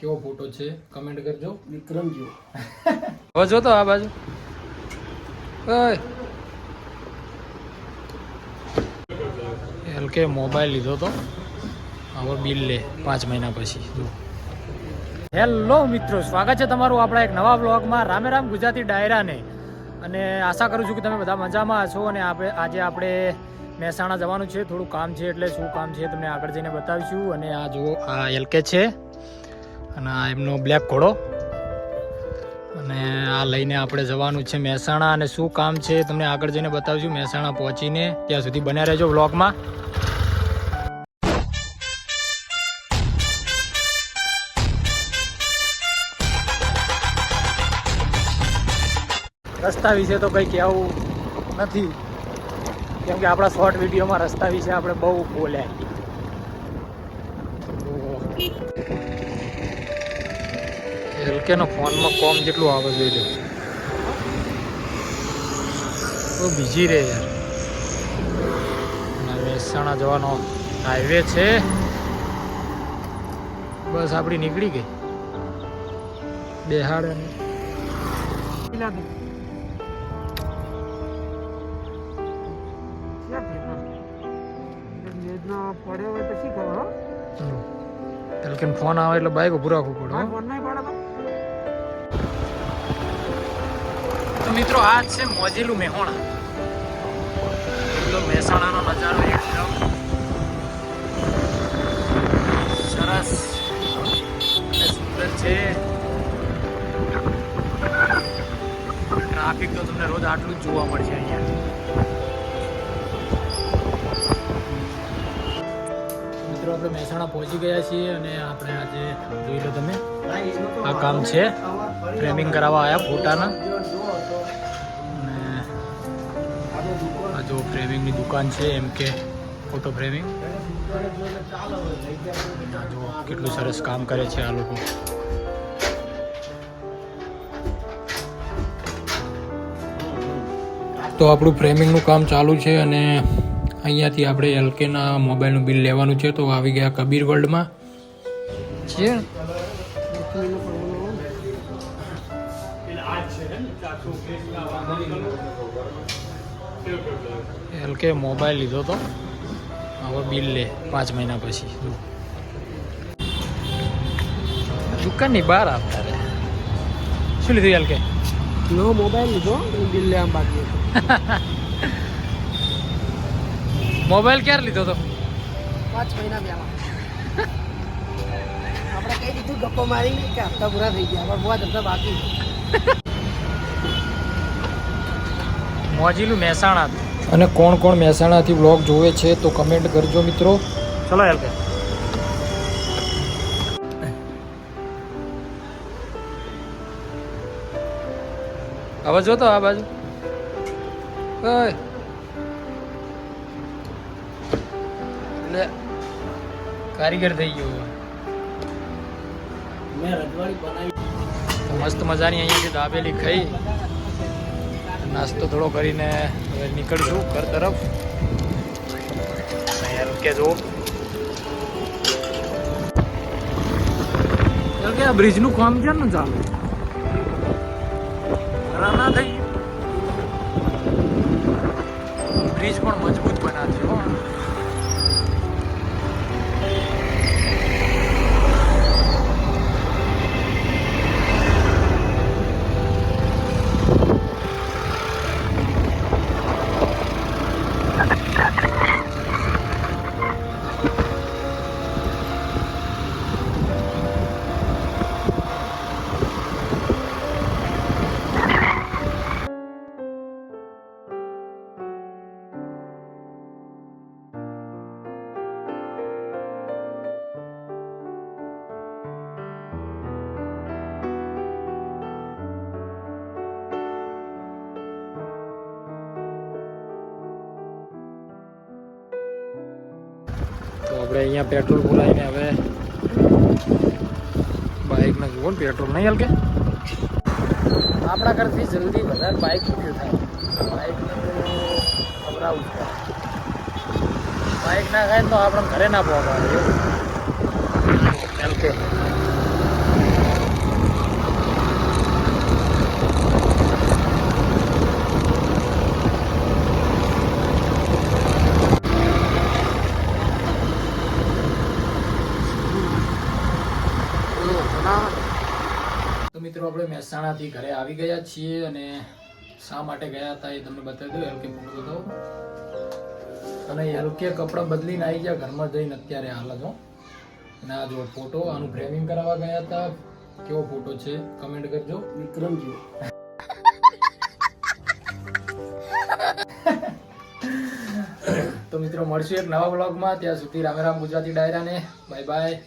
કેવો ફોટો છે કમેન્ટ કરજો. વિક્રમ જો હવે જો તો આ બાજુ ઓય એલ કે મોબાઈલ લીધો તો હવે બિલ લે 5 મહિના પછી. જો હેલો મિત્રો, સ્વાગત છે તમારું આપણા એક નવા બ્લોગમાં રામે રામ ગુજરાતી ડાયરાને. અને આશા કરું છું કે તમે બધા મજામાં હશો. અને આજે આપણે મહેસાણા જવાનું છે, થોડું કામ છે, એટલે શું કામ છે તમને આગળ જઈને બતાવીશું. અને આ જુઓ, આ એલકે છે અને આ એમનો બ્લેક ઘોડો. અને આ લઈને આપણે જવાનું છે મહેસાણા. અને શું કામ છે તમને આગળ જઈને બતાવીશું. મહેસાણા પહોંચીને ત્યાં સુધી બન્યા રહેજો બ્લોગમાં. રસ્તા વિશે તો કંઈ કહેવું નથી, કેમ કે આપણા શોર્ટ વિડીયોમાં રસ્તા વિશે આપણે બહુ બોલ્યા. એલકેનો ફોનમાં કોમ જેટલું આવે જોઈ લો, તો બીજી રે યાર. મહેસાણા જવાનો હાઈવે છે, બસ આપણી નીકળી ગઈ. બેહાડ પડ્યો હોય તો શી ખબર. એલકે ફોન આવે એટલે બાઈક ઉભું રાખવું પડે. તો મિત્રો આ જ છે મોજીલું મેહોણા. મહેસાણાનો નજારો એકદમ સરસ અને સુંદર છે. ટ્રાફિક તો તમને રોજ આટલું જ જોવા મળશે અહીંયા. મિત્રો આપણે મહેસાણા પહોંચી ગયા છીએ અને આપણે આજે જોઈ લો તમે, આ કામ છે ફ્રેમિંગ કરાવવા આવ્યા ફોટાના. અને આ જો ફ્રેમિંગની દુકાન છે, એમ કે ફોટો ફ્રેમિંગ. આ જો કેટલું સરસ કામ કરે છે આ લોકો. તો આપણું ફ્રેમિંગનું કામ ચાલુ છે અને અહીંયાથી આપણે એલકેના મોબાઈલનું બિલ લેવાનું છે. તો આવી ગયા કબીર વર્લ્ડમાં છે. એલકે મોબાઈલ લીધો તો હવે બિલ લે 5 મહિના પછી. દુકાનની બહાર આવતા રે. શું લીધું એલકે? નો મોબાઈલ લીધો, બિલ લેવા બાકી હતું. મોબાઈલ ક્યારે લીધો તો? 5 મહિના પહેલા. આપણે કઈ દીધું ગપ્પો મારીને કે હપ્તા પૂરા થઈ ગયા, પણ બહુ હપ્તા બાકી. મોજીલું મહેસાણા. અને કોણ કોણ મહેસાણાથી વ્લોગ જોવે છે તો કમેન્ટ કરજો મિત્રો. ચલો એલકે. હવે જો તો આ બાજુ ઓય લે, કારીગર થઈ ગયો. મેં રજવાડી બનાવી. મસ્ત મજાની અહીંયાથી દાબેલી ખાઈ, નાસ્તો થોડો કરીને હવે નીકળશું ઘર તરફ. એલકે જો એલકે આ બ્રિજનું કામ છે ને ચાલુ, ના થઈ ગયું. બ્રિજ પણ મજબૂત બનાવશે હો. તો આપણે અહીંયા પેટ્રોલ પુરાવીને હવે બાઇકને જુઓ ને પેટ્રોલ નહીં હલકે. આપણા ઘરથી જલ્દી વધારે બાઇક ફ્યુલ થાય. બાઇકને ખબરાવું છે, બાઇક ના ખાય તો આપણે ઘરે ના પહોંચાડે. એલકે મિત્રો આપણે મહેસાણાથી ઘરે આવી ગયા છીએ અને શા માટે ગયા હતા એ તમને બતાવી દઉં. હલકે ફોટો બતાવો. અને હલકે કપડાં બદલીને આવી ગયા ઘરમાં જઈને અત્યારે હાલ જ હો. અને આ જો ફોટો આનું ફ્રેમિંગ કરાવવા ગયા હતા. કેવો ફોટો છે કમેન્ટ કરજો. વિક્રમજી તો મિત્રો મળશું એક નવા બ્લોગમાં. ત્યાં સુધી રામે રામ ગુજરાતી ડાયરાને બાય બાય.